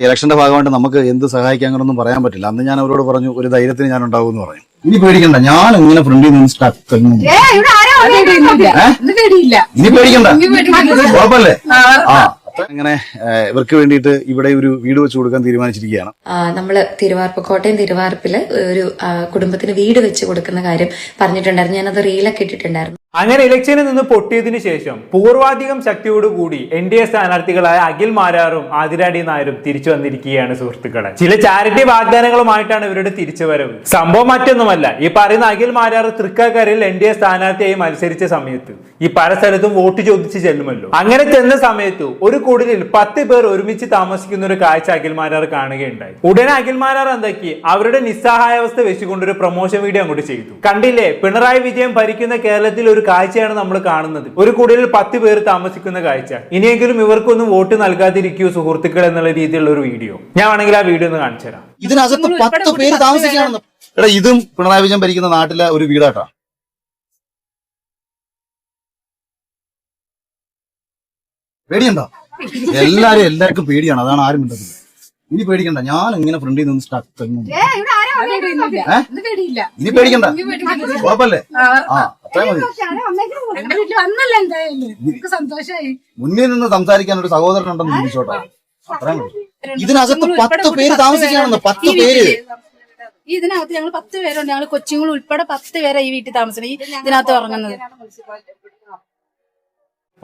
ഇലക്ഷന്റെ ഭാഗമായിട്ട് നമുക്ക് എന്ത് സഹായിക്കാനൊന്നും പറയാൻ പറ്റില്ല. അന്ന് ഞാൻ അവരോട് പറഞ്ഞു ഒരു ധൈര്യത്തിന് ഞാൻ ഉണ്ടാവും എന്ന് പറഞ്ഞു. ഇനി പേടിക്കണ്ട, ഞാൻ ഇങ്ങനെ ഫ്രണ്ടിൽ നിന്ന് സ്റ്റക്ക്. ഇനി പേടിക്കണ്ട, കുഴപ്പമില്ലേ? അങ്ങനെ ഇവർക്ക് വേണ്ടിയിട്ട് ഇവിടെ ഒരു വീട് വെച്ച് കൊടുക്കാൻ തീരുമാനിച്ചിരിക്കുകയാണ്. നമ്മള് കോട്ടയം തിരുവാർപ്പില് ഒരു കുടുംബത്തിന് വീട് വെച്ച് കൊടുക്കുന്ന കാര്യം പറഞ്ഞിട്ടുണ്ടായിരുന്നു. ഞാനത് റീലൊക്കെ ഇട്ടിട്ടുണ്ടായിരുന്നു. അങ്ങനെ ഇലക്ഷനിൽ നിന്ന് പൊട്ടിയതിനു ശേഷം പൂർവാധികം ശക്തിയോടുകൂടി NDA സ്ഥാനാർത്ഥികളായ അഖിൽ മാരാറും ആതിരാടി നായരും തിരിച്ചു വന്നിരിക്കുകയാണ് സുഹൃത്തുക്കളെ. ചില ചാരിറ്റി വാഗ്ദാനങ്ങളുമായിട്ടാണ് ഇവരുടെ തിരിച്ചുവരവ്. സംഭവം മറ്റൊന്നുമല്ല, ഈ പറയുന്ന അഖിൽ മാരാർ തൃക്കാക്കരയിൽ NDA സ്ഥാനാർത്ഥിയായി മത്സരിച്ച സമയത്ത് ഈ പല സ്ഥലത്തും വോട്ട് ചോദിച്ച് ചെല്ലുമല്ലോ. അങ്ങനെ ചെന്ന സമയത്ത് ഒരു കുടിലിൽ 10 പേർ ഒരുമിച്ച് താമസിക്കുന്ന ഒരു കാഴ്ച അഖിൽ മാരാർ കാണുകയുണ്ടായി. ഉടനെ അഖിൽ മാരാർ എന്താക്കി, അവരുടെ നിസ്സഹായാവസ്ഥ വെച്ചുകൊണ്ടൊരു പ്രൊമോഷൻ വീഡിയോ അങ്ങോട്ട് ചെയ്തു. കണ്ടില്ലേ, പിണറായി വിജയൻ ഭരിക്കുന്ന കേരളത്തിൽ ഒരു കാഴ്ചയാണ് നമ്മൾ കാണുന്നത്. ഒരു കുടിലിൽ 10 പേർ താമസിക്കുന്ന കാഴ്ച. ഇനിയെങ്കിലും ഇവർക്കൊന്നും വോട്ട് നൽകാതിരിക്കൂ സുഹൃത്തുക്കൾ എന്നുള്ള രീതിയിലുള്ള ഒരു വീഡിയോ. ഞാൻ വേണമെങ്കിൽ ആ വീഡിയോ ഒന്ന് കാണിച്ചു തരാം. ഇതിനകത്ത് 10 പേര് താമസിക്കുകയാണെന്ന്. എടാ, ഇതും പിണറായി വിജയൻ ഭരിക്കുന്ന നാട്ടിലെ ഒരു വീടാട്ടാ. പേടിയുണ്ടോ? എല്ലാവർക്കും പേടിയാണ്, അതാണ് ആരും മിണ്ടത്തില്ല. ഇനി പേടിക്കണ്ട, ഞാൻ ഇങ്ങനെ ഫ്രണ്ടിൽ നിന്ന് സ്റ്റക്ക്. ഇനി പേടിക്കണ്ട, കുഴപ്പല്ലേ? മുന്നിൽ നിന്ന് സംസാരിക്കാൻ ഒരു സഹോദരൻ ഉണ്ടെന്ന് ചിന്തിച്ചോട്ടെ. അത്രയും ഇതിനകത്ത് 10 പേര് താമസിക്കുകയാണെന്ന്. 10 പേര്. ഇതിനകത്ത് ഞങ്ങൾ 10 പേരുണ്ട്. ഞങ്ങൾ കൊച്ചുങ്ങൾ ഉൾപ്പെടെ 10 പേരെ ഈ വീട്ടിൽ താമസിക്കണം. ഇതിനകത്ത് ഉറങ്ങുന്നത്.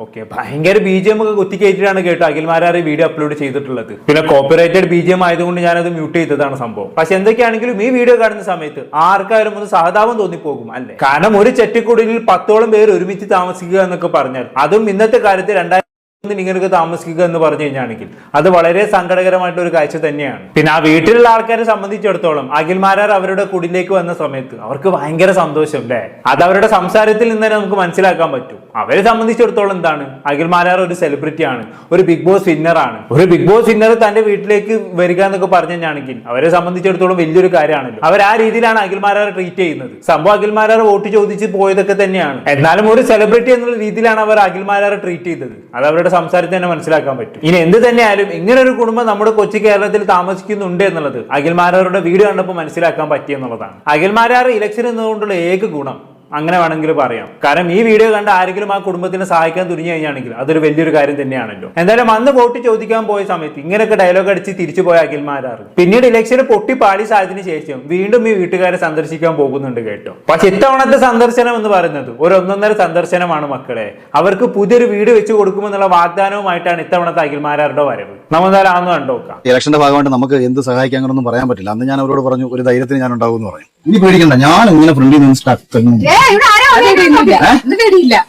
ഓക്കെ, ഭയങ്കര BGM ഒക്കെ കുത്തിക്കയറ്റിട്ടാണ് കേട്ടോ അഖിൽ മാരാർ വീഡിയോ അപ്ലോഡ് ചെയ്തിട്ടുള്ളത്. പിന്നെ കോപ്പിറൈറ്റഡ് BGM ആയതുകൊണ്ട് ഞാനത് മ്യൂട്ട് ചെയ്തതാണ് സംഭവം. പക്ഷെ എന്തൊക്കെയാണെങ്കിലും ഈ വീഡിയോ കാണുന്ന സമയത്ത് ആർക്കാരും ഒന്ന് സഹതാപം തോന്നിപ്പോകും അല്ലെ? കാരണം ഒരു ചെറ്റിക്കുടിലിൽ 10ഓളം പേര് ഒരുമിച്ച് താമസിക്കുക എന്നൊക്കെ പറഞ്ഞാൽ, അതും ഇന്നത്തെ കാലത്ത് ഇങ്ങനെയൊക്കെ താമസിക്കുക എന്ന് പറഞ്ഞു കഴിഞ്ഞാണെങ്കിൽ അത് വളരെ സങ്കടകരമായിട്ടുള്ള ഒരു കാഴ്ച തന്നെയാണ്. പിന്നെ ആ വീട്ടിലുള്ള ആൾക്കാരെ സംബന്ധിച്ചിടത്തോളം അഖിൽ മാരാർ അവരുടെ കുടിലേക്ക് വന്ന സമയത്ത് അവർക്ക് ഭയങ്കര സന്തോഷം അല്ലേ? അത് അവരുടെ സംസാരത്തിൽ നിന്ന് തന്നെ നമുക്ക് മനസ്സിലാക്കാൻ പറ്റും. അവരെ സംബന്ധിച്ചിടത്തോളം എന്താണ്, അഖിൽ മാരാർ ഒരു സെലിബ്രിറ്റി ആണ്, ഒരു ബിഗ് ബോസ് വിന്നർ ആണ്. ഒരു ബിഗ് ബോസ് വിന്നർ തന്റെ വീട്ടിലേക്ക് വരിക എന്നൊക്കെ പറഞ്ഞു കഴിഞ്ഞാണെങ്കിൽ അവരെ സംബന്ധിച്ചിടത്തോളം വലിയൊരു കാര്യമാണല്ലോ. അവർ ആ രീതിയിലാണ് അഖിൽ മാരാർ ട്രീറ്റ് ചെയ്യുന്നത്. സംഭവം അഖിൽ മാരാർ വോട്ട് ചോദിച്ച് പോയതൊക്കെ തന്നെയാണ്. എന്നാലും ഒരു സെലിബ്രിറ്റി എന്നുള്ള രീതിയിലാണ് അവർ അഖിൽ മാരാർ ട്രീറ്റ് ചെയ്തത്. അത് അവരുടെ സംസാരത്തിൽ തന്നെ മനസ്സിലാക്കാൻ പറ്റും. ഇനി എന്ത് തന്നെയായാലും ഇങ്ങനെ ഒരു കുടുംബം നമ്മുടെ കൊച്ചി കേരളത്തിൽ താമസിക്കുന്നുണ്ട് എന്നുള്ളത് അഖിൽ മാരാറുടെ വീഡിയോ കണ്ടപ്പോൾ മനസ്സിലാക്കാൻ പറ്റിയെന്നുള്ളതാണ്. അഖിൽ മാരാർ ഇലക്ഷൻ എന്നുകൊണ്ടുള്ള ഏക ഗുണം അങ്ങനെ വേണമെങ്കിൽ പറയാം. കാരണം ഈ വീഡിയോ കണ്ട് ആരെങ്കിലും ആ കുടുംബത്തിനെ സഹായിക്കാൻ തുനിഞ്ഞു കഴിഞ്ഞാണെങ്കിൽ അതൊരു വലിയൊരു കാര്യം തന്നെയാണല്ലോ. എന്തായാലും അന്ന് വോട്ട് ചോദിക്കാൻ പോയ സമയത്ത് ഇങ്ങനെയൊക്കെ ഡയലോഗ് അടിച്ച് തിരിച്ചു പോയ അഖിൽ മാരാർ പിന്നീട് ഇലക്ഷന് പൊട്ടിപ്പാളി സാധനത്തിന് ശേഷം വീണ്ടും ഈ വീട്ടുകാരെ സന്ദർശിക്കാൻ പോകുന്നുണ്ട് കേട്ടോ. പക്ഷെ ഇത്തവണത്തെ സന്ദർശനം എന്ന് പറയുന്നത് ഒരു 1.5 സന്ദർശനമാണ് മക്കളെ. അവർക്ക് പുതിയൊരു വീട് വെച്ച് കൊടുക്കുമെന്നുള്ള വാഗ്ദാനവുമായിട്ടാണ് ഇത്തവണത്തെ അഖിൽ മാരാറുടെ വരവ്. നമ്മളെന്തായാലും ആണെന്ന് കണ്ടോക്കാം. ഇലക്ഷന്റെ ഭാഗമായിട്ട് നമുക്ക് എന്ത് സഹായിക്കാനൊന്നും പറയാൻ പറ്റില്ല. അന്ന് ഞാൻ അവരോട് പറഞ്ഞു ഒരു ധൈര്യത്തിന് ഞാൻ ഉണ്ടാവും എന്ന് പറഞ്ഞു. ഇനി പേടിക്കണ്ട, ഞാൻ ഇങ്ങനെ ഫ്രണ്ടിൽ നിന്ന് സ്റ്റക്ക്.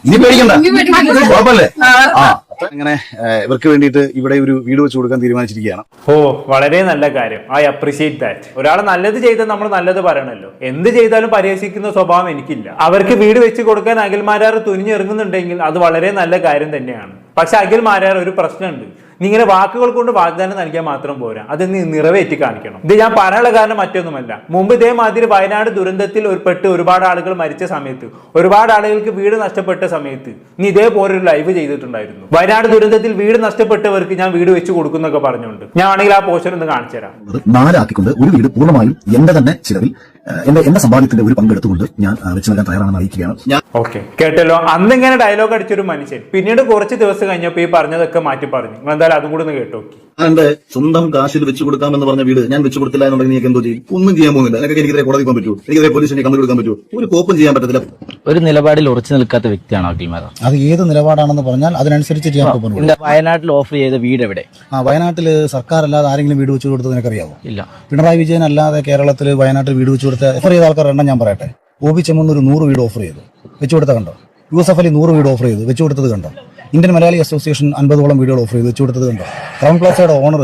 ഇനി പേടിക്കണ്ട, കുഴപ്പല്ലേ? അങ്ങനെ ഇവർക്ക് വേണ്ടിയിട്ട് ഇവിടെ ഒരു വീട് വെച്ച് കൊടുക്കാൻ തീരുമാനിച്ചിരിക്കുകയാണ്. ഓ, വളരെ നല്ല കാര്യം. I appreciate that. ഒരാൾ നല്ലത് ചെയ്താൽ നമ്മൾ നല്ലത് പറയണല്ലോ. എന്ത് ചെയ്താലും പരിഹസിക്കുന്ന സ്വഭാവം എനിക്കില്ല. അവർക്ക് വീട് വെച്ച് കൊടുക്കാൻ അഖിൽ മാരാർ തുനിഞ്ഞിറങ്ങുന്നുണ്ടെങ്കിൽ അത് വളരെ നല്ല കാര്യം തന്നെയാണ്. പക്ഷെ അഖിൽ മാരാർ ഒരു പ്രശ്നമുണ്ട്. നിങ്ങനെ വാക്കുകൾ കൊണ്ട് വാഗ്ദാനം നൽകിയാൽ മാത്രം പോരാ, അത് നീ നിറവേറ്റി കാണിക്കണം. ഇത് ഞാൻ പറയാനുള്ള കാരണം മറ്റൊന്നുമല്ല. മുമ്പ് ഇതേമാതിരി വയനാട് ദുരന്തത്തിൽ പെട്ട് ഒരുപാട് ആളുകൾ മരിച്ച സമയത്ത്, ഒരുപാട് ആളുകൾക്ക് വീട് നഷ്ടപ്പെട്ട സമയത്ത് നീ ഇതേപോലെ ഒരു ലൈവ് ചെയ്തിട്ടുണ്ടായിരുന്നു. വയനാട് ദുരന്തത്തിൽ വീട് നഷ്ടപ്പെട്ടവർക്ക് ഞാൻ വീട് വെച്ച് കൊടുക്കുന്നൊക്കെ പറഞ്ഞുകൊണ്ട്. ഞാൻ ആണെങ്കിൽ ആ പോസ്റ്റർ ഒന്ന് കാണിച്ചു തരാം. 4 ആക്കിക്കൊണ്ട് ഒരു വീട് പൂർണ്ണമായും എന്റെ തന്നെ ചിലവിൽ എന്റെ സമ്പാദ്യത്തിന്റെ ഒരു പങ്കെടുത്തുകൊണ്ട് ഞാൻ വെച്ച് നൽകാൻ തയ്യാറാണെന്ന് അറിയിക്കുകയാണ്. ഓക്കെ, കേട്ടല്ലോ. അന്ന് ഇങ്ങനെ ഡയലോഗ് അടിച്ചൊരു മനുഷ്യൻ പിന്നീട് കുറച്ച് ദിവസം കഴിഞ്ഞപ്പോൾ ഈ പറഞ്ഞതൊക്കെ മാറ്റി പറഞ്ഞു. നിങ്ങൾ എന്തായാലും അതും കൂടെ ഒന്ന് കേട്ടോക്കി. എന്റെ സ്വന്തം കാശിൽ വെച്ച് കൊടുക്കാമെന്ന് പറഞ്ഞ വീട് ഞാൻ വെച്ച് കൊടുത്തില്ല എന്നുണ്ടെങ്കിൽ നീക്ക് എന്തോ ചെയ്യും? ഒന്നും ചെയ്യാൻ പോകുന്നില്ല. എനിക്കെതിരെ കോടതി പോകാൻ പറ്റുമോ? എനിക്കെതിരെ പോലീസ് സ്റ്റേഷനിൽ കമ്പനി കൊടുക്കാൻ പറ്റുമോ? ഒരു കോപ്പും ചെയ്യാൻ പറ്റത്തില്ല. ഒരു നിലപാടിൽ ഉറച്ചു നിൽക്കാത്ത വ്യക്തിയാണ് അഖിൽ മാരാർ. അത് ഏത് നിലപാടാണെന്ന് പറഞ്ഞാൽ അതിനനുസരിച്ച് ചെയ്യാൻ പോകുന്നു. വയനാട്ടിൽ ഓഫർ ചെയ്ത വീട് എവിടെ? വയനാട്ടിൽ സർക്കാർ അല്ലാതെ ആരെങ്കിലും വീട് വെച്ച് കൊടുത്തത് നിനക്കറിയാമോ? ഇല്ല. പിണറായി വിജയൻ അല്ലാതെ കേരളത്തിൽ വയനാട്ടിൽ വീട് വെച്ച് കൊടുത്ത ഓഫർ ചെയ്ത ആൾക്കാർ എണ്ണം ഞാൻ പറയട്ടെ. OB ചെമ്മണ്ണൂർ 100 വീട് ഓഫർ ചെയ്തു, വെച്ചു കൊടുത്ത കണ്ടോ? യൂസഫ് അലി 100 വീട് ഓഫർ ചെയ്തു, വെച്ചു കൊടുത്തത് കണ്ടോ? ഇന്ത്യൻ മലയാളി അസോസിയേഷൻ 50ഓളം വീടുകൾ ഓഫർ ചെയ്ത് വെച്ചു കൊടുത്തത് കണ്ടോ? ക്രൗൺ പ്ലാസയുടെ ഓണർ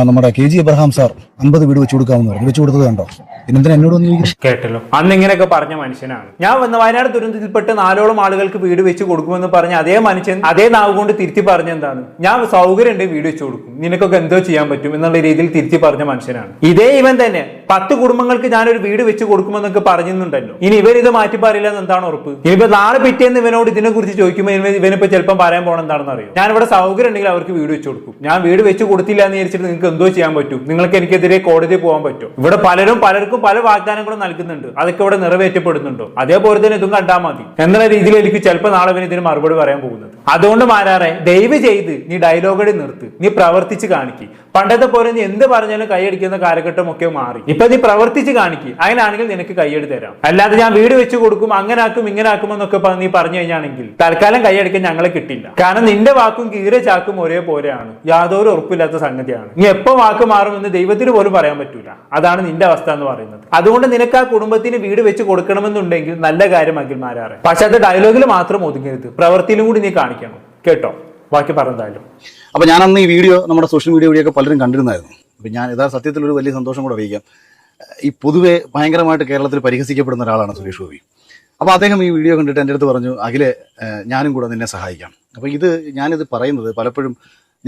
നമ്മുടെ KG എബ്രഹാം സാർ 50 വീട് വെച്ചു കൊടുക്കാമെന്ന് പറഞ്ഞു, വെച്ചു കൊടുത്തത് കണ്ടോ? പിന്നെന്തിനാ എന്നോട് ഒന്ന് ചോദിക്കുന്നത്? കേട്ടല്ലോ, അന്ന് ഇങ്ങനെയൊക്കെ പറഞ്ഞ മനുഷ്യനാണ് ഞാൻ. വയനാട് ദുരന്തത്തിൽപ്പെട്ട് 4ഓളം ആളുകൾക്ക് വീട് വെച്ച് കൊടുക്കുമെന്ന് പറഞ്ഞ അതേ മനുഷ്യൻ അതേ നാവ് കൊണ്ട് തിരുത്തി പറഞ്ഞ എന്താണ്, ഞാൻ സൗകര്യം ഉണ്ട് വീട് വെച്ച് കൊടുക്കും, നിനക്കൊക്കെ എന്തോ ചെയ്യാൻ പറ്റും എന്നുള്ള രീതിയിൽ തിരുത്തി പറഞ്ഞ മനുഷ്യനാണ്. ഇതേ ഇവൻ തന്നെ 10 കുടുംബങ്ങൾക്ക് ഞാനൊരു വീട് വെച്ച് കൊടുക്കുമെന്നൊക്കെ പറഞ്ഞിട്ടുണ്ടല്ലോ. ഇനി ഇവരിത് മാറ്റി പറയില്ല എന്ന് എന്താണ് ഉറപ്പ്? ഇനിയിപ്പോ നാളെ പിറ്റേന്ന് ഇവനോട് ഇതിനെ കുറിച്ച് ചോദിക്കുമ്പോൾ ഇവനിപ്പോ ചിലപ്പോൾ പറയാൻ പോകണം എന്താണെന്ന് അറിയോ, ഞാൻ ഇവിടെ സൗകര്യം ഉണ്ടെങ്കിൽ അവർക്ക് വീട് വെച്ച് കൊടുക്കും, ഞാൻ വീട് വെച്ച് കൊടുത്തില്ല എന്ന് വിചാരിച്ചിട്ട് നിങ്ങൾക്ക് എന്തോ ചെയ്യാൻ പറ്റും, നിങ്ങൾക്ക് എനിക്കെതിരെ കോടതിയിൽ പോകാൻ പറ്റും. ഇവിടെ പലർക്കും പല വാഗ്ദാനങ്ങളും നൽകുന്നുണ്ട്, അതൊക്കെ ഇവിടെ നിറവേറ്റപ്പെടുന്നുണ്ടോ? അതേപോലെ തന്നെ ഇതും കണ്ടാൽ മതി എന്നുള്ള രീതിയിൽ എനിക്ക് ചിലപ്പോൾ നാളെ ഇതിന് മറുപടി പറയാൻ പോകുന്നത്. അതുകൊണ്ട് മാരാറെ, ദയവ് ചെയ്ത് നീ ഡയലോഗടി നിർത്ത്, നീ പ്രവർത്തിച്ച് കാണിക്ക്. പണ്ടത്തെ പോലെ നീ എന്ത് പറഞ്ഞാലും കൈയടിക്കുന്ന കാലഘട്ടം ഒക്കെ മാറി. ഇപ്പൊ നീ പ്രവർത്തിച്ച് കാണിക്ക്, അങ്ങനെയാണെങ്കിൽ നിനക്ക് കൈയടി തരാം. അല്ലാതെ ഞാൻ വീട് വെച്ച് കൊടുക്കും, അങ്ങനെ ആക്കും ഇങ്ങനെ ആക്കും എന്നൊക്കെ നീ പറഞ്ഞു കഴിഞ്ഞാണെങ്കിൽ തൽക്കാലം കൈയടിക്കാൻ ഞങ്ങളെ കിട്ടില്ല. കാരണം നിന്റെ വാക്കും കീറിയ ചാക്കും ഒരേപോലെയാണ്, യാതൊരു ഉറപ്പില്ലാത്ത സംഗതിയാണ്. നീ എപ്പോ വാക്ക് മാറുമെന്ന് ദൈവത്തിന് പോലും പറയാൻ പറ്റൂല. അതാണ് നിന്റെ അവസ്ഥ എന്ന് പറയുന്നത്. അതുകൊണ്ട് നിനക്ക് ആ കുടുംബത്തിന് വീട് വെച്ച് കൊടുക്കണമെന്നുണ്ടെങ്കിൽ നല്ല കാര്യമാക്കിൽ മാറാറ്. പക്ഷെ അത് ഡയലോഗിൽ മാത്രം ഒതുങ്ങരുത്, പ്രവൃത്തിയിലും കൂടി നീ കാണിക്കണം. കേട്ടോ, ബാക്കി പറഞ്ഞാലും. അപ്പൊ ഞാൻ അന്ന് ഈ വീഡിയോ നമ്മുടെ സോഷ്യൽ മീഡിയ വഴിയൊക്കെ പലരും കണ്ടിരുന്നായിരുന്നു. അപ്പൊ ഞാൻ യഥാർത്ഥ സത്യത്തിൽ ഒരു വലിയ സന്തോഷം കൂടെ അറിയിക്കാം. ഈ പൊതുവെ ഭയങ്കരമായിട്ട് കേരളത്തിൽ പരിഹസിക്കപ്പെടുന്ന ഒരാളാണ് സുരേഷ് ഗോപി. അപ്പൊ അദ്ദേഹം ഈ വീഡിയോ കണ്ടിട്ട് എൻ്റെ അടുത്ത് പറഞ്ഞു, അഖിലെ ഞാനും കൂടെ നിന്നെ സഹായിക്കാം. അപ്പൊ ഞാനിത് പറയുന്നത് പലപ്പോഴും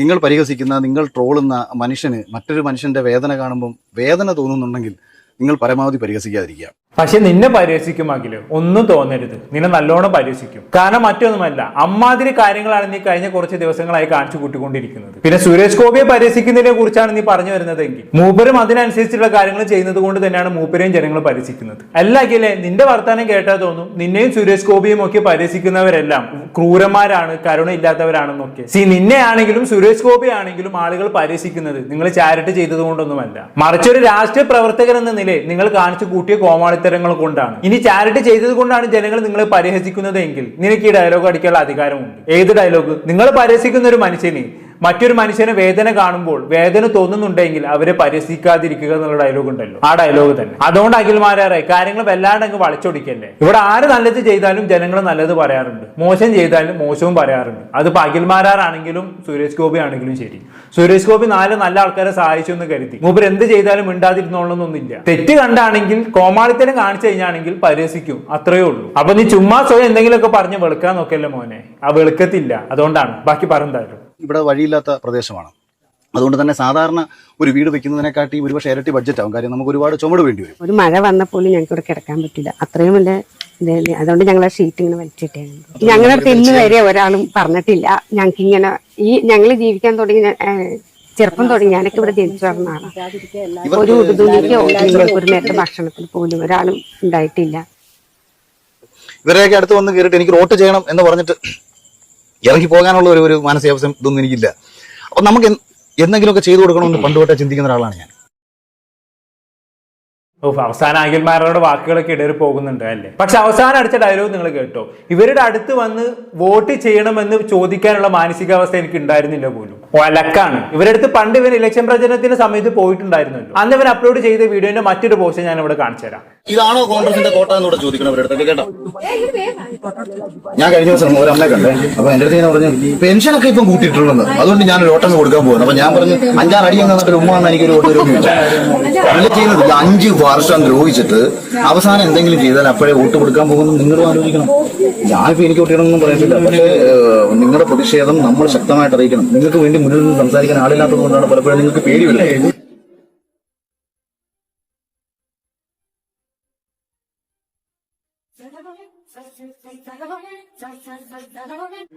നിങ്ങൾ പരിഹസിക്കുന്ന, നിങ്ങൾ ട്രോളുന്ന മനുഷ്യന് മറ്റൊരു മനുഷ്യന്റെ വേദന കാണുമ്പോൾ വേദന തോന്നുന്നുണ്ടെങ്കിൽ നിങ്ങൾ പരമാവധി പരിഹസിക്കാതിരിക്കുക. പക്ഷെ നിന്നെ പരിഹസിക്കുമെങ്കില് ഒന്നും തോന്നരുത്, നിന്നെ നല്ലോണം പരിഹസിക്കും. കാരണം മറ്റൊന്നുമല്ല, അമ്മാതിരി കാര്യങ്ങളാണ് നീ കഴിഞ്ഞ കുറച്ച് ദിവസങ്ങളായി കാണിച്ചു കൂട്ടിക്കൊണ്ടിരിക്കുന്നത്. പിന്നെ സുരേഷ് ഗോപിയെ പരിഹസിക്കുന്നതിനെ കുറിച്ചാണ് നീ പറഞ്ഞു വരുന്നതെങ്കിൽ മൂപ്പരും അതിനനുസരിച്ചുള്ള കാര്യങ്ങൾ ചെയ്യുന്നത് കൊണ്ട് തന്നെയാണ് മൂപ്പരെയും ജനങ്ങൾ പരിഹസിക്കുന്നത്. അല്ലെങ്കിലേ നിന്റെ വർത്താനം കേട്ടാൽ തോന്നും നിന്നെയും സുരേഷ് ഗോപിയും ഒക്കെ പരിഹസിക്കുന്നവരെല്ലാം ക്രൂരന്മാരാണ്, കരുണയില്ലാത്തവരാണെന്നൊക്കെ. നിന്നെ ആണെങ്കിലും സുരേഷ് ഗോപി ആണെങ്കിലും ആളുകൾ പരിഹസിക്കുന്നത് നിങ്ങൾ ചാരിറ്റി ചെയ്തത് കൊണ്ടൊന്നുമല്ല, മറിച്ചൊരു രാഷ്ട്രീയ പ്രവർത്തകൻ എന്ന നിലയിൽ നിങ്ങൾ കാണിച്ചു കൂട്ടിയ കോമാളിത്തരങ്ങൾ കൊണ്ടാണ്. ഇനി ചാരിറ്റി ചെയ്തത് കൊണ്ടാണ് ജനങ്ങൾ നിങ്ങളെ പരിഹസിക്കുന്നത് എങ്കിൽ നിനക്ക് ഈ ഡയലോഗ് അടിക്കാനുള്ള അധികാരമുണ്ട്. ഏത് ഡയലോഗ്? നിങ്ങൾ പരിഹസിക്കുന്ന ഒരു മനുഷ്യന് മറ്റൊരു മനുഷ്യന് വേദന കാണുമ്പോൾ വേദന തോന്നുന്നുണ്ടെങ്കിൽ അവരെ പരിഹസിക്കാതിരിക്കുക എന്നുള്ള ഡയലോഗ് ഉണ്ടല്ലോ, ആ ഡയലോഗ് തന്നെ. അതുകൊണ്ട് അഖിൽമാരാറെ കാര്യങ്ങൾ വല്ലാണ്ട് അങ്ങ് വളച്ചൊടിക്കല്ലേ. ഇവിടെ ആര് നല്ലത് ചെയ്താലും ജനങ്ങൾ നല്ലത് പറയാറുണ്ട്, മോശം ചെയ്താലും മോശവും പറയാറുണ്ട്. അതിപ്പോ അഖിൽമാരാണെങ്കിലും സുരേഷ് ഗോപി ആണെങ്കിലും ശരി. സുരേഷ് ഗോപി 4 നല്ല ആൾക്കാരെ സഹായിച്ചു എന്ന് കരുതി മൂപ്പർ എന്ത് ചെയ്താലും മിണ്ടാതിരുന്നോളൊന്നൊന്നുമില്ല. തെറ്റ് കണ്ടാണെങ്കിൽ കോമാളിത്തരം കാണിച്ചു കഴിഞ്ഞാണെങ്കിൽ പരിഹസിക്കും, അത്രയേ ഉള്ളൂ. അപ്പൊ നീ ചുമ്മാ സ്വയം എന്തെങ്കിലുമൊക്കെ പറഞ്ഞ് വെളുക്കാൻ നോക്കല്ലേ മോനെ, ആ വെളുക്കത്തില്ല. അതുകൊണ്ടാണ് ബാക്കി പറഞ്ഞാലും. ഇവിടെ വഴിയില്ലാത്ത പ്രദേശമാണ്, അതുകൊണ്ട് തന്നെ സാധാരണ ഒരു വീട് വെക്കുന്നതിനെക്കാട്ടി ഒരുപക്ഷെ ഇരട്ടി ബഡ്ജറ്റ് ആവും. കാര്യം നമുക്ക് ഒരുപാട് ചുമട് വേണ്ടി വരും. ഒരു മഴ വന്നപ്പോൾ ഞങ്ങൾക്ക് ഇവിടെ കിടക്കാൻ പറ്റില്ല, അത്രയും വലിയ ഇതല്ലേ. അതുകൊണ്ട് ഞങ്ങൾ ആ ഷീറ്റ് ഇങ്ങനെ വലിച്ചിട്ടാണ്. ഞങ്ങളുടെ അടുത്ത് ഇന്ന് വരെ ഒരാളും പറഞ്ഞിട്ടില്ല ഞങ്ങൾക്ക് ഇങ്ങനെ ഞങ്ങൾ ജീവിക്കാൻ തുടങ്ങി. ചെറുപ്പം തുടങ്ങി ഞാനൊക്കെ ഇവിടെ ജനിച്ചു പറഞ്ഞ ആളാണ്. ഒരു ഉടുതുണിക്കോ ഒരു നേരത്തെ ഭക്ഷണത്തിൽ പോലും ഒരാളും ഉണ്ടായിട്ടില്ല. ഇവരെയൊക്കെ അടുത്ത് വന്ന് കയറിയിട്ട് എനിക്ക് വോട്ട് ചെയ്യണം എന്ന് പറഞ്ഞിട്ട് ഇറങ്ങി പോകാനുള്ള ഒരു മാനസികാവസ്ഥ ഇതൊന്നും എനിക്കില്ല. അപ്പൊ നമുക്ക് എന്തെങ്കിലുമൊക്കെ ചെയ്തു കൊടുക്കണമെന്ന് പണ്ടുതൊട്ടേ ചിന്തിക്കുന്ന ഒരാളാണ് ഞാൻ. അവസാന അഖിൽമാരുടെ വാക്കുകളൊക്കെ ഇടയിൽ പോകുന്നുണ്ട് അല്ലേ. പക്ഷെ അവസാനം അടിച്ച ഡയലോഗ് നിങ്ങൾ കേട്ടോ, ഇവരുടെ അടുത്ത് വന്ന് വോട്ട് ചെയ്യണമെന്ന് ചോദിക്കാനുള്ള മാനസികാവസ്ഥ എനിക്ക് ഉണ്ടായിരുന്നില്ല പോലും. ഒലക്കാണ് ഇവരുടെ അടുത്ത്. പണ്ട് ഇവർ ഇലക്ഷൻ പ്രചരണത്തിന്റെ സമയത്ത് പോയിട്ടുണ്ടായിരുന്നല്ലോ, അന്ന് ഇവർ അപ്ലോഡ് ചെയ്ത വീഡിയോന്റെ മറ്റൊരു പോസ്റ്റ് ഞാൻ ഇവിടെ കാണിച്ചു തരാം. ഇതാണോ കോൺഗ്രസിന്റെ കോട്ട എന്നൂടെ ചോദിക്കണം അവരുടെ അടുത്തൊക്കെ. കേട്ടോ, ഞാൻ കഴിഞ്ഞ ദിവസം ഒരു അമ്മയെ കണ്ടേ. അപ്പൊ എന്റെ അടുത്ത് ഞാൻ പറഞ്ഞു പെൻഷനൊക്കെ ഇപ്പം കൂട്ടിയിട്ടുള്ളത്, അതുകൊണ്ട് ഞാനൊരു വോട്ടങ്ങ് കൊടുക്കാൻ പോകുന്നു. അപ്പൊ ഞാൻ പറഞ്ഞു 5-6 അടി എന്നിട്ട് ഉമ്മ വന്നാൽ എനിക്കൊരു വോട്ട് തരും. അല്ല ചെയ്യുന്നത് 5 വർഷം ദ്രോഹിച്ചിട്ട് അവസാനം എന്തെങ്കിലും ചെയ്താൽ അപ്പോഴേ വോട്ട് കൊടുക്കാൻ പോകുന്നു. നിങ്ങളും ആലോചിക്കണം. ഞാനിപ്പോ എനിക്ക് വോട്ട് ചെയ്യണമെന്നും പറയത്തില്ല, പക്ഷേ നിങ്ങളുടെ പ്രതിഷേധം നമ്മൾ ശക്തമായിട്ട് അറിയിക്കണം. നിങ്ങൾക്ക് വേണ്ടി മുന്നിൽ നിന്ന് സംസാരിക്കാൻ ആളില്ലാത്തത് കൊണ്ടാണ് പലപ്പോഴും നിങ്ങൾക്ക് പേടി വരുന്നത്.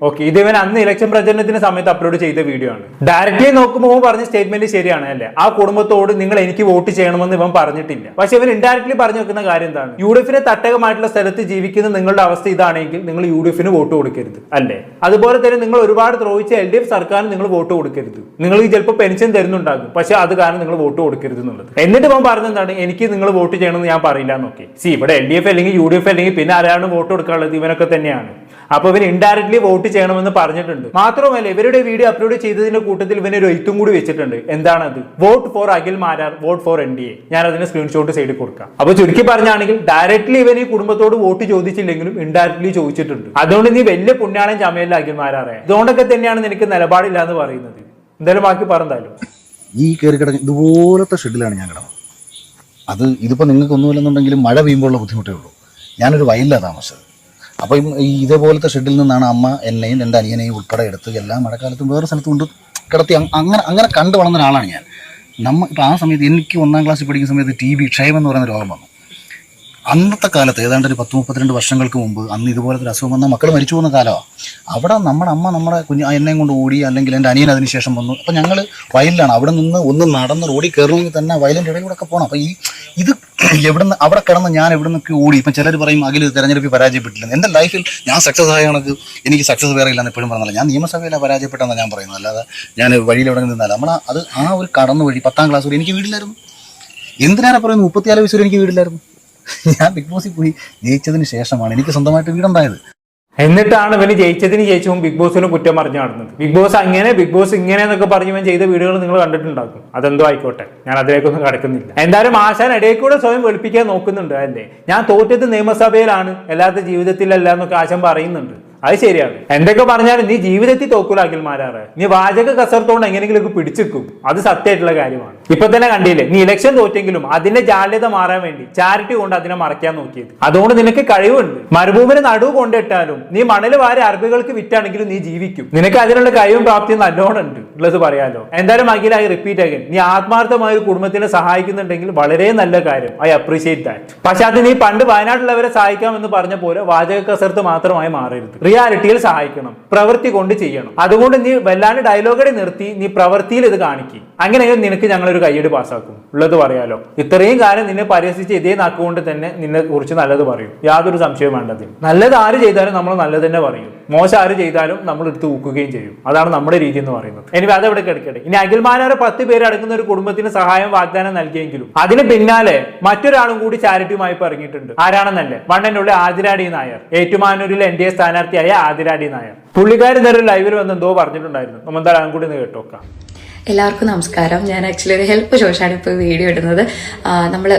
ഓക്കെ, ഇത് ഇവൻ അന്ന് ഇലക്ഷൻ പ്രചരണത്തിന്റെ സമയത്ത് അപ്ലോഡ് ചെയ്ത വീഡിയോ ആണ്. ഡയറക്റ്റ്ലി നോക്കുമ്പോൾ പറഞ്ഞ സ്റ്റേറ്റ്മെന്റ് ശരിയാണ് അല്ലേ. ആ കുടുംബത്തോട് നിങ്ങൾ എനിക്ക് വോട്ട് ചെയ്യണമെന്ന് ഇവൻ പറഞ്ഞിട്ടില്ല. പക്ഷെ ഇവൻ ഇൻഡയറക്ട്ലി പറഞ്ഞു വെക്കുന്ന കാര്യം എന്താണ്? UDF തട്ടകമായിട്ടുള്ള സ്ഥലത്ത് ജീവിക്കുന്ന നിങ്ങളുടെ അവസ്ഥ ഇതാണെങ്കിൽ നിങ്ങൾ UDF വോട്ട് കൊടുക്കരുത് അല്ലേ. അതുപോലെ തന്നെ നിങ്ങൾ ഒരുപാട് ദ്രോഹിച്ച LDF സർക്കാരിന് നിങ്ങൾ വോട്ട് കൊടുക്കരുത്. നിങ്ങൾക്ക് ചിലപ്പോൾ പെൻഷൻ തരുന്നുണ്ടാകും, പക്ഷെ അത് കാരണം നിങ്ങൾ വോട്ട് കൊടുക്കരുത് എന്നുള്ളത്. എന്നിട്ട് ഇവൻ പറഞ്ഞെന്താണ്, എനിക്ക് നിങ്ങൾ വോട്ട് ചെയ്യണമെന്ന് ഞാൻ പറയില്ല എന്നൊക്കെ. ഇവിടെ LDF അല്ലെങ്കിൽ UDF അല്ലെങ്കിൽ പിന്നെ ആരാണ് വോട്ട് കൊടുക്കാനുള്ളത്? ഇവനൊക്കെ തന്നെയാണ്. അപ്പൊ ഇവൻ ഇൻഡയറക്ട്ലി വോട്ട് ചെയ്യണമെന്ന് പറഞ്ഞിട്ടുണ്ട്. മാത്രമല്ല ഇവരുടെ വീഡിയോ അപ്ലോഡ് ചെയ്തതിന്റെ കൂട്ടത്തിൽ ഇവനൊരു എഴുത്തും കൂടി വെച്ചിട്ടുണ്ട്. എന്താണത്? Vote four Akhil Marar, vote four NDA. ഞാൻ അതിന് സ്ക്രീൻഷോട്ട് സൈഡിൽ കൊടുക്കാം. അപ്പൊ ചുരുക്കി പറഞ്ഞാണെങ്കിൽ ഡയറക്ട്ലി ഇവൻ ഈ കുടുംബത്തോട് വോട്ട് ചോദിച്ചില്ലെങ്കിലും ഇൻഡയറക്ട്ലി ചോദിച്ചിട്ടുണ്ട്. അതുകൊണ്ട് നീ വലിയ പുണ്യാളൻ ചമയല്ല അഖിൽ മാരാറെ. അതുകൊണ്ടൊക്കെ തന്നെയാണ് നിനക്ക് നിലപാടില്ല എന്ന് പറയുന്നത്. എന്തായാലും ബാക്കി പറഞ്ഞാലും ഈ കയറി കിടന്ന് ഇതുപോലത്തെ ഷെഡിലാണ് ഞാൻ കിടന്നത്. അത് ഇതിപ്പോൾ നിങ്ങൾക്ക് ഒന്നുമില്ലെന്നുണ്ടെങ്കിലും മഴ പെയ്യുമ്പോഴുള്ള ബുദ്ധിമുട്ടേ ഉള്ളൂ. ഞാനൊരു വയലിലാണ് താമസിച്ചത്. അപ്പോൾ ഈ ഇതേപോലത്തെ ഷെഡിൽ നിന്നാണ് അമ്മ എന്നെയും എൻ്റെ അനിയനെയും ഉൾപ്പെടെ എടുത്ത് എല്ലാ മഴക്കാലത്തും വേറെ സ്ഥലത്ത് കൊണ്ട് കിടത്തി അങ്ങനെ കണ്ടു വളർന്ന ഒരാളാണ് ഞാൻ. ഇപ്പോൾ ആ സമയത്ത് എനിക്ക് 1ാം ക്ലാസ്സിൽ പഠിക്കുന്ന സമയത്ത് TB ക്ഷയം എന്ന് പറയുന്ന രോഗം വന്നു. അന്നത്തെ കാലത്ത് ഏതാണ്ട് ഒരു 10-32 വർഷങ്ങൾക്ക് മുമ്പ് അന്ന് ഇതുപോലത്തെ അസുഖം വന്ന മക്കൾ മരിച്ചു പോകുന്ന കാലമാണ്. അവിടെ നമ്മുടെ അമ്മ നമ്മുടെ എന്നെയും കൊണ്ട് ഓടി, അല്ലെങ്കിൽ എൻ്റെ അനിയൻ അതിന് ശേഷം വന്നു. അപ്പം ഞങ്ങൾ വയലിലാണ്. അവിടെ നിന്ന് ഒന്ന് നടന്ന് റോഡിൽ കയറണമെങ്കിൽ തന്നെ വയലിൻ്റെ ഇടയിൽ കൂടെ ഒക്കെ പോകണം. അപ്പം ഇത് എവിടുന്ന് അവിടെ കിടന്ന് ഞാൻ എവിടെ നിന്നൊക്കെ ഓടി. ഇപ്പം ചിലർ പറയും അഖിൽ തെരഞ്ഞെടുപ്പിൽ പരാജയപ്പെട്ടില്ല. എൻ്റെ ലൈഫിൽ ഞാൻ സക്സസ് ആയ കണക്ക് എനിക്ക് സക്സസ് വേറെ ഇല്ലെന്ന് എപ്പോഴും പറഞ്ഞില്ല. ഞാൻ നിയമസഭയിലാണ് പരാജയപ്പെട്ടെന്ന് ഞാൻ പറയുന്നത്, അല്ലാതെ ഞാൻ വഴിയിൽ എവിടെ നിന്നല്ല. അത് ആ ഒരു കടന്നു വഴി 10ാം ക്ലാസ് വരെ എനിക്ക് വീടില്ലായിരുന്നു. എന്തിനാണ് പറയുന്നത് 34 വയസ്സ് വരെ എനിക്ക് വീടില്ലായിരുന്നു. ഞാൻ ബിഗ് ബോസിൽ പോയി ജയിച്ചതിന് ശേഷമാണ് എനിക്ക് സ്വന്തമായിട്ട് വീടുണ്ടായത്. എന്നിട്ടാണ് ഇവന് ജയിച്ചതിന് ശേഷവും ബിഗ് ബോസിന് കുറ്റം പറഞ്ഞു നടന്നത്. ബിഗ് ബോസ് അങ്ങനെ, ബിഗ് ബോസ് ഇങ്ങനെ എന്നൊക്കെ പറഞ്ഞ് ഇവൻ ചെയ്ത വീഡിയോകൾ നിങ്ങൾ കണ്ടിട്ടുണ്ടാക്കും. അതെന്തോ ആയിക്കോട്ടെ, ഞാൻ അതിലേക്കൊന്നും കടക്കുന്നില്ല. എന്തായാലും ആശാൻ ഇടയിൽ കൂടെ സ്വയം വെളുപ്പിക്കാൻ നോക്കുന്നുണ്ട്. അല്ലേ, ഞാൻ തോറ്റത് നിയമസഭയിലാണ്, അല്ലാത്ത ജീവിതത്തിലല്ല എന്നൊക്കെ ആശാൻ പറയുന്നുണ്ട്. അത് ശരിയാണ്. എന്തൊക്കെ പറഞ്ഞാലും നീ ജീവിതത്തിൽ തോക്കൂല അഖിൽമാരാറ്. നീ വാചക കസർത്തോണ്ട് എങ്ങനെയെങ്കിലും പിടിച്ചിരിക്കും. അത് സത്യമായിട്ടുള്ള കാര്യമാണ്. ഇപ്പൊ തന്നെ കണ്ടില്ലേ, നീ ഇലക്ഷൻ തോറ്റെങ്കിലും അതിന്റെ ജാള്യത മാറാൻ വേണ്ടി ചാരിറ്റി കൊണ്ട് അതിനെ മറയ്ക്കാൻ നോക്കിയത്. അതുകൊണ്ട് നിനക്ക് കഴിവുണ്ട്. മരുഭൂമിന് നടുവ് കൊണ്ടിട്ടാലും നീ മണല് വാരി അറബികൾക്ക് വിറ്റാണെങ്കിലും നീ ജീവിക്കും. നിനക്ക് അതിനുള്ള കഴിവും പ്രാപ്തിയും നല്ലോണം ഉണ്ട് ഉള്ളത് പറയാലോ. എന്തായാലും അഖിലായി റിപ്പീറ്റ് അഗൈൻ, നീ ആത്മാർത്ഥമായ ഒരു കുടുംബത്തിനെ സഹായിക്കുന്നുണ്ടെങ്കിൽ വളരെ നല്ല കാര്യം. I appreciate that. പക്ഷെ അത് നീ പണ്ട് വയനാട്ടിലുള്ളവരെ സഹായിക്കാമെന്ന് പറഞ്ഞ പോലെ വാചക കസർത്ത് മാത്രമായി മാറരുത്. റിയാലിറ്റിയിൽ സഹായിക്കണം, പ്രവൃത്തി കൊണ്ട് ചെയ്യണം. അതുകൊണ്ട് നീ വല്ലാണ്ട് ഡയലോഗടി നിർത്തി നീ പ്രവൃത്തിയിൽ ഇത് കാണിക്കും. അങ്ങനെയെങ്കിൽ നിനക്ക് ഞങ്ങളൊരു കയ്യടി പാസ്സാക്കും ഉള്ളത് പറയാലോ. ഇത്രയും കാലം നിന്നെ പരിഹസിച്ച് ഇതേ നാക്കുകൊണ്ട് തന്നെ നിന്നെ കുറിച്ച് നല്ലത് പറയും, യാതൊരു സംശയവും വേണ്ടതിന്. നല്ലത് ആര് ചെയ്താലും നമ്മൾ നല്ലത് തന്നെ പറയും, മോശം ആര് ചെയ്താലും നമ്മൾ എടുത്ത് ഊക്കുകയും ചെയ്യും. അതാണ് നമ്മുടെ രീതി എന്ന് പറയുന്നത്. ഇനി അതെവിടെ കിടക്കട്ടെ. ഇനി അഖിൽമാരാറ് 10 പേര് അടങ്ങുന്ന ഒരു കുടുംബത്തിന് സഹായം വാഗ്ദാനം നൽകിയെങ്കിലും അതിന് പിന്നാലെ മറ്റൊരാളും കൂടി ചാരിറ്റിയുമായി ഇറങ്ങിയിട്ടുണ്ട്. ആരാണെന്നല്ലേ, വണ്ണനുള്ള ആതിരാടി നായർ, ഏറ്റുമാനൂരിലെ NDA സ്ഥാനാർത്ഥിയായ ആതിരാടി നായർ. പുള്ളിക്കാരൻ നേരെ ലൈവിൽ വന്ന് എന്തോ പറഞ്ഞിട്ടുണ്ടായിരുന്നു. നമ്മൾ എന്തായാലും കൂടി ഒന്ന് കേട്ടോക്കാം. എല്ലാവർക്കും നമസ്കാരം. ഞാൻ ആക്ച്വലി ഒരു ഹെൽപ്പ് ചോദിച്ചാണ് ഇപ്പോൾ വീഡിയോ ഇടുന്നത്. നമ്മൾ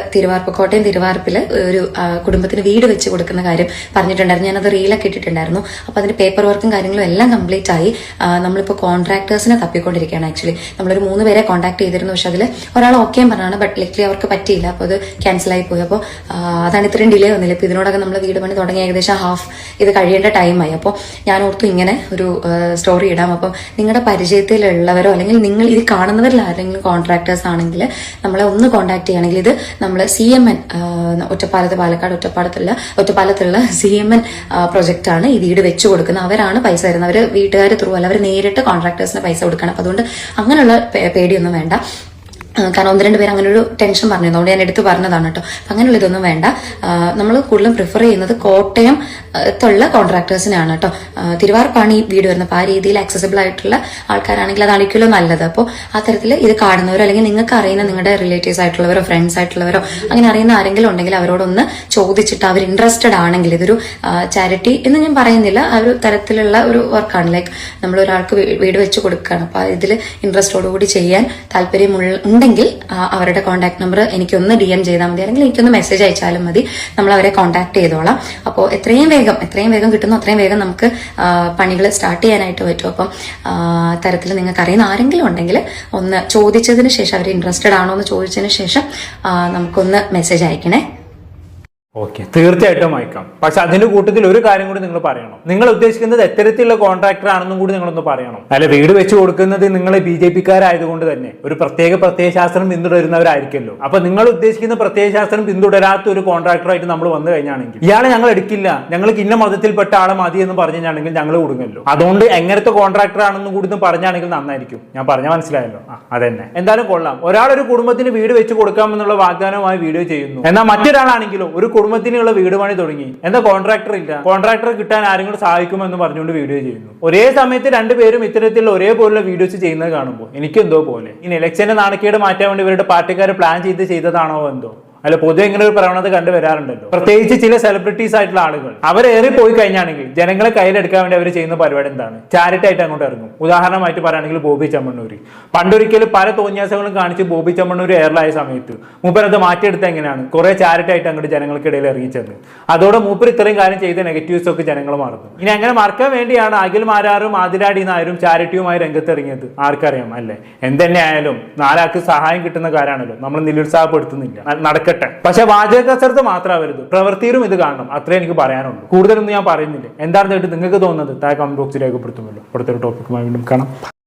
കോട്ടയം തിരുവാർപ്പിൽ ഒരു കുടുംബത്തിന് വീട് വെച്ച് കൊടുക്കുന്ന കാര്യം പറഞ്ഞിട്ടുണ്ടായിരുന്നു. ഞാനത് റീലൊക്കെ ഇട്ടിട്ടുണ്ടായിരുന്നു. അപ്പോൾ അതിന്റെ പേപ്പർ വർക്കും കാര്യങ്ങളും എല്ലാം കംപ്ലീറ്റ് ആയി. നമ്മളിപ്പോൾ കോൺട്രാക്ടേഴ്സിനെ തപ്പിക്കൊണ്ടിരിക്കുകയാണ്. ആക്ച്വലി നമ്മളൊരു 3 പേരെ കോൺടാക്ട് ചെയ്തിരുന്നു. പക്ഷെ അതിൽ ഒരാൾ ഓക്കെയും പറഞ്ഞാണ്, ബട്ട് ലൈക്ലി അവർക്ക് പറ്റിയില്ല. അപ്പോൾ അത് ക്യാൻസലായി പോയി. അപ്പോൾ അതാണ് ഇത്രയും ഡിലേ വന്നില്ല. ഇപ്പോൾ ഇതിനോടൊക്കെ നമ്മൾ വീട് പണി തുടങ്ങി ഏകദേശം ഹാഫ് ഇത് കഴിയേണ്ട ടൈമായി. അപ്പോൾ ഞാൻ ഓർത്തു ഇങ്ങനെ ഒരു സ്റ്റോറി ഇടാം. അപ്പം നിങ്ങളുടെ പരിചയത്തിലുള്ളവരോ അല്ലെങ്കിൽ നിങ്ങൾ ഇത് കാണുന്നവരിൽ ആരെങ്കിലും കോൺട്രാക്ടേഴ്സ് ആണെങ്കിൽ നമ്മളെ ഒന്ന് കോൺടാക്ട് ചെയ്യുകയാണെങ്കിൽ, ഇത് നമ്മൾ CMN പാലക്കാട് ഒറ്റപ്പാലത്തുള്ള CMN പ്രൊജക്റ്റ് ആണ് ഈ വീട് വെച്ച് കൊടുക്കുന്നത്. അവരാണ് പൈസ തരുന്നത്. അവർ വീട്ടുകാർ ത്രൂ അല്ല, അവർ നേരിട്ട് കോൺട്രാക്ടേഴ്സിന് പൈസ കൊടുക്കണം. അപ്പൊ അതുകൊണ്ട് അങ്ങനെയുള്ള പേടിയൊന്നും വേണ്ട. കാരണം 1-2 പേര് അങ്ങനെ ഒരു ടെൻഷൻ പറഞ്ഞു, അതുകൊണ്ട് ഞാൻ എടുത്ത് പറഞ്ഞതാണ് കേട്ടോ. അങ്ങനെയുള്ള ഇതൊന്നും വേണ്ട. നമ്മൾ കൂടുതലും പ്രിഫർ ചെയ്യുന്നത് കോട്ടയത്തുള്ള കോൺട്രാക്ടേഴ്സിനാണ് കേട്ടോ. തിരുവാർപ്പാണ് ഈ വീട് വരുന്നത്. അപ്പോൾ ആ രീതിയിൽ ആക്സസിബിൾ ആയിട്ടുള്ള ആൾക്കാരാണെങ്കിൽ അതായിരിക്കുമല്ലോ നല്ലത്. അപ്പോൾ ആ തരത്തിൽ ഇത് കാണുന്നവരോ അല്ലെങ്കിൽ നിങ്ങൾക്ക് അറിയുന്ന നിങ്ങളുടെ റിലേറ്റീവ്സ് ആയിട്ടുള്ളവരോ ഫ്രണ്ട്സ് ആയിട്ടുള്ളവരോ അങ്ങനെ അറിയുന്ന ആരെങ്കിലും ഉണ്ടെങ്കിൽ അവരോടൊന്ന് ചോദിച്ചിട്ട് അവർ ഇൻട്രസ്റ്റഡ് ആണെങ്കിൽ, ഇതൊരു ചാരിറ്റി എന്ന് ഞാൻ പറയുന്നില്ല, ആ ഒരു തരത്തിലുള്ള ഒരു വർക്കാണ്. ലൈക്ക് നമ്മൾ ഒരാൾക്ക് വീട് വെച്ച് കൊടുക്കുകയാണ്. അപ്പോൾ ഇതിൽ ഇൻട്രസ്റ്റോടുകൂടി ചെയ്യാൻ താല്പര്യമുണ്ടെങ്കിൽ അവരുടെ കോൺടാക്ട് നമ്പർ എനിക്കൊന്ന് DM ചെയ്താൽ മതി, അല്ലെങ്കിൽ എനിക്കൊന്ന് മെസ്സേജ് അയച്ചാലും മതി. നമ്മൾ അവരെ കോൺടാക്ട് ചെയ്തോളാം. അപ്പോൾ എത്രയും വേഗം കിട്ടുന്നു അത്രയും വേഗം നമുക്ക് പണികൾ സ്റ്റാർട്ട് ചെയ്യാനായിട്ട് പറ്റും. അപ്പം തരത്തിൽ നിങ്ങൾക്ക് അറിയുന്ന ആരെങ്കിലും ഉണ്ടെങ്കിൽ ഒന്ന് ചോദിച്ചതിന് ശേഷം, അവർ ഇൻട്രസ്റ്റഡ് ആണോ എന്ന് ചോദിച്ചതിന് ശേഷം നമുക്കൊന്ന് മെസ്സേജ് അയക്കണേ. ഓക്കെ, തീർച്ചയായിട്ടും അയക്കാം. പക്ഷെ അതിന്റെ കൂട്ടത്തിൽ ഒരു കാര്യം കൂടി നിങ്ങൾ പറയണം. നിങ്ങൾ ഉദ്ദേശിക്കുന്നത് എത്തരത്തിലുള്ള കോൺട്രാക്ടർ ആണെന്നും കൂടി നിങ്ങളൊന്ന് പറയണം. അല്ല, വീട് വെച്ച് കൊടുക്കുന്നത് നിങ്ങൾ BJP-ക്കാരായതുകൊണ്ട് തന്നെ ഒരു പ്രത്യയശാസ്ത്രം പിന്തുടരുന്നവരായിരിക്കല്ലോ. അപ്പൊ നിങ്ങൾ ഉദ്ദേശിക്കുന്ന പ്രത്യയശാസ്ത്രം പിന്തുടരാത്ത ഒരു കോൺട്രാക്ടറായിട്ട് നമ്മൾ വന്നു കഴിഞ്ഞാണെങ്കിൽ, ഇയാളെ ഞങ്ങൾ എടുക്കില്ല, ഞങ്ങൾക്ക് ഇന്ന മതത്തിൽപ്പെട്ട ആളെ മതി എന്ന് പറഞ്ഞാണെങ്കിൽ ഞങ്ങൾ കൊടുങ്ങല്ലോ. അതുകൊണ്ട് എങ്ങനത്തെ കോൺട്രാക്ടർ ആണെന്നും കൂടി പറഞ്ഞാണെങ്കിൽ നന്നായിരിക്കും. ഞാൻ പറഞ്ഞ മനസ്സിലായല്ലോ. അതന്നെ. എന്തായാലും കൊള്ളാം. ഒരാളൊരു കുടുംബത്തിന് വീട് വെച്ച് കൊടുക്കാമെന്നുള്ള വാഗ്ദാനമായി വീഡിയോ ചെയ്യുന്നു. എന്നാൽ മറ്റൊരാളാണെങ്കിലും ഒരു കുടുംബത്തിനുള്ള വീട് പണി തുടങ്ങി, എന്താ കോൺട്രാക്ടർ ഇല്ല, കോൺട്രാക്ടർ കിട്ടാൻ ആരെങ്കിലും സഹായിക്കുമെന്ന് പറഞ്ഞുകൊണ്ട് വീഡിയോ ചെയ്യുന്നു. ഒരേ സമയത്ത് 2 പേരും ഇത്തരത്തിലുള്ള ഒരേപോലുള്ള വീഡിയോസ് ചെയ്യുന്നത് കാണുമ്പോൾ എനിക്ക് എന്തോ പോലെ. ഇനി ഇലക്ഷന്റെ നാണക്കേട് മാറ്റാൻ വേണ്ടി ഇവരുടെ പാർട്ടിക്കാർ പ്ലാൻ ചെയ്തതാണോ എന്തോ. അല്ല, പൊതുവെ ഇങ്ങനെ ഒരു പ്രവണത കണ്ടുവരാറുണ്ടല്ലോ. പ്രത്യേകിച്ച് ചില സെലിബ്രിറ്റീസ് ആയിട്ടുള്ള ആളുകൾ അവരേറി പോയി കഴിഞ്ഞാണെങ്കിൽ ജനങ്ങളെ കയ്യിലെടുക്കാൻ വേണ്ടി അവർ ചെയ്യുന്ന പരിപാടി എന്താണ്? ചാരിറ്റി ആയിട്ട് അങ്ങോട്ട് ഇറങ്ങും. ഉദാഹരണമായിട്ട് പറയുകയാണെങ്കിൽ ബോബി ചെമ്മണ്ണൂര് പണ്ടൊരിക്കലും പല തോന്നിയാസങ്ങളും കാണിച്ച് ബോബി ചെമ്മണ്ണൂര് എയറിലായ സമയത്ത് മൂപ്പരത് മാറ്റിയെടുത്ത എങ്ങനെയാണ്? കുറെ ചാരിറ്റി ആയിട്ട് അങ്ങോട്ട് ജനങ്ങൾക്കിടയിൽ ഇറങ്ങിച്ചെന്ന്. അതോടെ മൂപ്പർ ഇത്രയും കാര്യം ചെയ്ത നെഗറ്റീവ്സ് ഒക്കെ ജനങ്ങൾ മറന്നു. ഇനി അങ്ങനെ മറക്കാൻ വേണ്ടിയാണ് അഖിൽമാരാറും ആതിരാടി നായരും ചാരിറ്റിയുമായി രംഗത്ത് ഇറങ്ങിയത്. ആർക്കറിയാം അല്ലേ? എന്തെന്നെ ആയാലും 4 ആൾക്ക് സഹായം കിട്ടുന്ന കാര്യമാണല്ലോ, നമ്മൾ നിരുത്സാഹപ്പെടുത്തുന്നില്ല. നടക്കട്ടെ. നടക്കട്ടെ. പക്ഷെ വാചക കസരത്ത് മാത്രമാവരുത്, പ്രവൃത്തിയിലും ഇത് കാണണം. അത്രേ എനിക്ക് പറയാനുള്ളൂ. കൂടുതലൊന്നും ഞാൻ പറയുന്നില്ല. എന്താണെന്ന് നിങ്ങൾക്ക് തോന്നുന്നത് താഴെ കമന്റ് ബോക്സിൽ രേഖപ്പെടുത്തുമല്ലോ. അടുത്തൊരു ടോപ്പിക്കുമായി വീണ്ടും കാണാം.